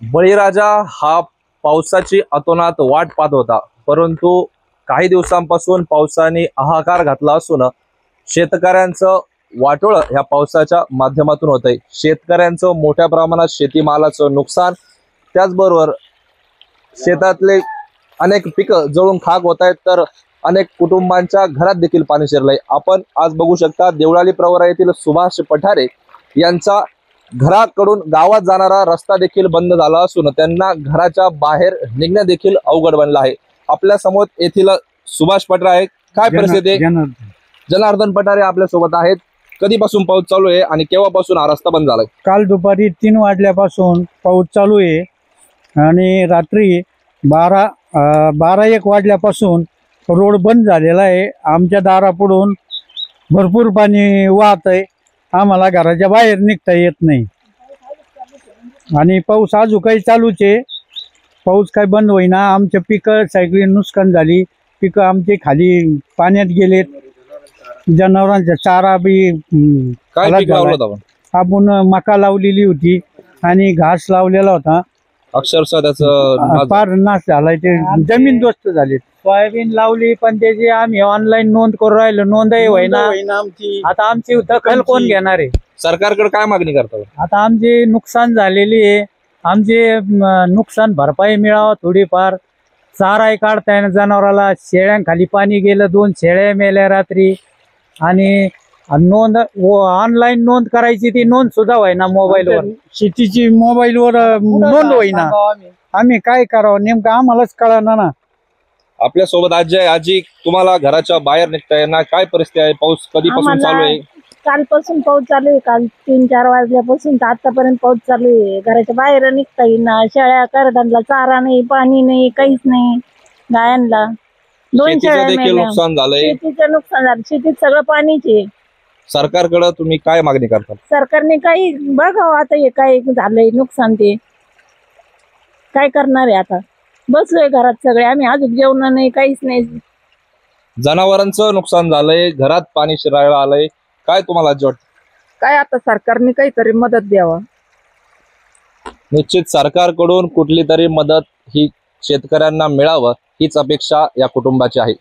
बळीराजा हा पावसाची अतोनात वाट पाहत होता, परंतु काही दिवसांपासून पावसाने हाहाकार घातला असून शेतकऱ्यांचं वाटोळं ह्या पावसाच्या माध्यमातून होतंय। शेतकऱ्यांचं मोठ्या प्रमाणात शेतीमालाचं नुकसान, त्याचबरोबर शेतातले अनेक पिकं जळून खाक होत आहेत, तर अनेक कुटुंबांच्या घरात देखील पाणी शिरलंय। आपण आज बघू शकता देवळाली प्रवरा येथील सुभाष पठारे यांचा घराकडून गावात जाणारा रस्ता देखील बंद झाला असून त्यांना घराच्या बाहेर निघणे देखील अवघड बनलं आहे। आपल्या समोर येथील सुभाष पठारे आहे। काय परिस्थिती आहे? जनार्दन पठारे आपल्या सोबत आहेत। कधीपासून पाऊस चालू आहे आणि केव्हापासून हा रस्ता बंद झालाय? काल दुपारी 3 वाजल्यापासून पाऊस चालू आहे आणि रात्री 12-1 वाजल्यापासून रोड बंद झालेला आहे। आमच्या दारापुढून भरपूर पाणी वाहत आहे, आम्हाला घराच्या बाहेर निघता येत नाही आणि पाऊस अजून काही चालूच आहे। पाऊस काही बंद होईना। आमचे पिकं सगळी नुकसान झाली, पिकं आमचे खाली पाण्यात गेलेत, जनावरांचा चारा बी काय पीक लावलं होतं? आपण मका लावलेली होती आणि घास लावलेला होता, अक्षरशः त्याचं फार नाश झालाय, ते जमीन दोस्त झाली। सोयाबीन लावली पण त्याची आम्ही ऑनलाईन नोंद करून राहिलो, नोंदही होईना आमची। आता आमची दखल कोण घेणार आहे? सरकारकडे काय मागणी करतात? आता आमचे नुकसान झालेली आहे, आमचे नुकसान भरपाई मिळावं थोडीफार। चाराही काढता येणं जनावराला, शेळ्यांखाली पाणी गेलं, 2 शेळ्या मेल्या रात्री आणि नोंद ऑनलाईन नोंद करायची, ती नोंद सुद्धा होईना मोबाईलवर, शेतीची मोबाईलवर नोंद होईना। आम्ही काय करावं नेमकं आम्हालाच कळणार ना। आपल्या सोबत आजी आहे। आजी, तुम्हाला घराच्या बाहेर निघता येणार काय परिस्थिती आहे? पाऊस कधीपासून चालू आहे? कालपासून पाऊस चालू आहे, काल 3-4 वाजल्यापासून तर आतापर्यंत पाऊस चालू आहे। घराच्या बाहेर निघता येईना, शेळ्या करडांना चारा नाही, पाणी नाही, काहीच नाही। गायांना 2 शेळ्या देखील मेल्या, नुकसान झालंय, शेतीचं नुकसान झालं, शेतीत सगळं पाणीच आहे। सरकारकडे तुम्ही काय मागणी करतात? सरकारने काही बघावं आता, हे काय झालंय नुकसान ते काय करणार आहे? आता बसलोय घरात सगळे आम्ही, अजून जेवण नाही, काहीच नाही। जनावरांचं नुकसान झालंय, घरात पाणी शिरायला आलंय, काय तुम्हाला आज वाटतं? काय आता सरकारने काहीतरी मदत द्यावा। निश्चित सरकारकडून कुठली तरी मदत ही शेतकऱ्यांना मिळावं हीच अपेक्षा या कुटुंबाची आहे।